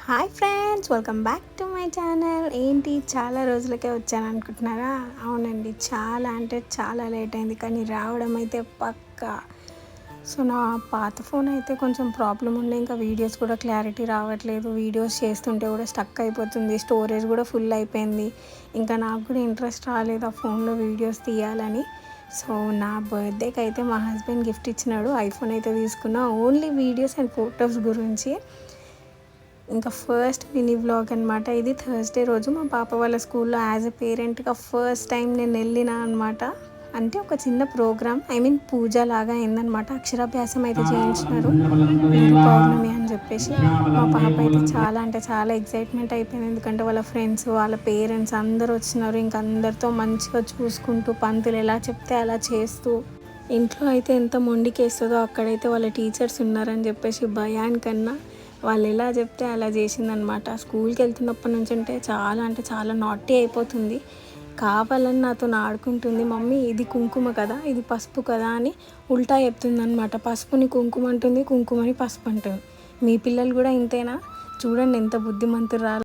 Hi friends, welcome back to my channel. ఏంటి చాలా రోజులకే వచ్చాను అనుకుంటున్నారా? అవునండి, చాలా అంటే చాలా లేట్ అయింది, కానీ రావడం అయితే పక్కా. సో నా పాత ఫోన్ అయితే కొంచెం ప్రాబ్లం ఉండే, ఇంకా వీడియోస్ కూడా క్లారిటీ రావట్లేదు. వీడియోస్ చేస్తుంటే కూడా స్టక్ అయిపోతుంది, స్టోరేజ్ కూడా ఫుల్ అయిపోయింది. ఇంకా నాకు కూడా ఇంట్రెస్ట్ రాలేదు ఆ ఫోన్లో వీడియోస్ తీయాలని. సో నా బర్త్డేకి అయితే మా హస్బెండ్ గిఫ్ట్ ఇచ్చినాడు, ఐఫోన్ అయితే తీసుకున్నా, ఓన్లీ వీడియోస్ అండ్ ఫొటోస్ గురించి. ఇంకా ఫస్ట్ మినీ వ్లాగ్ అనమాట ఇది. థర్స్డే రోజు మా పాప వాళ్ళ స్కూల్లో యాజ్ ఎ పేరెంట్గా ఫస్ట్ టైం నేను వెళ్ళిన అనమాట. అంటే ఒక చిన్న ప్రోగ్రామ్, పూజ లాగా అయిందనమాట. అక్షరాభ్యాసం అయితే చేయించినారు పౌర్ణమి అని చెప్పేసి. మా పాప అయితే చాలా అంటే చాలా ఎక్సైట్మెంట్ అయిపోయింది, ఎందుకంటే వాళ్ళ ఫ్రెండ్స్ వాళ్ళ పేరెంట్స్ అందరూ వచ్చినారు. ఇంకా అందరితో మంచిగా చూసుకుంటూ పంతులు ఎలా చెప్తే అలా చేస్తూ, ఇంట్లో అయితే ఎంత మొండికేస్తుందో అక్కడైతే వాళ్ళ టీచర్స్ ఉన్నారని చెప్పేసి భయానికన్నా వాళ్ళు ఎలా చెప్తే అలా చేసిందనమాట. స్కూల్కి వెళ్తున్నప్పటి నుంచి అంటే చాలా నాటీ అయిపోతుంది. కావాలని నాతో ఆడుకుంటుంది, మమ్మీ ఇది కుంకుమ కదా, ఇది పసుపు కదా అని ఉల్టా చెప్తుంది అనమాట. పసుపుని కుంకుమ అంటుంది, కుంకుమని పసుపు అంటుంది. మీ పిల్లలు కూడా ఇంతేనా? చూడండి ఎంత బుద్ధిమంతురాలు.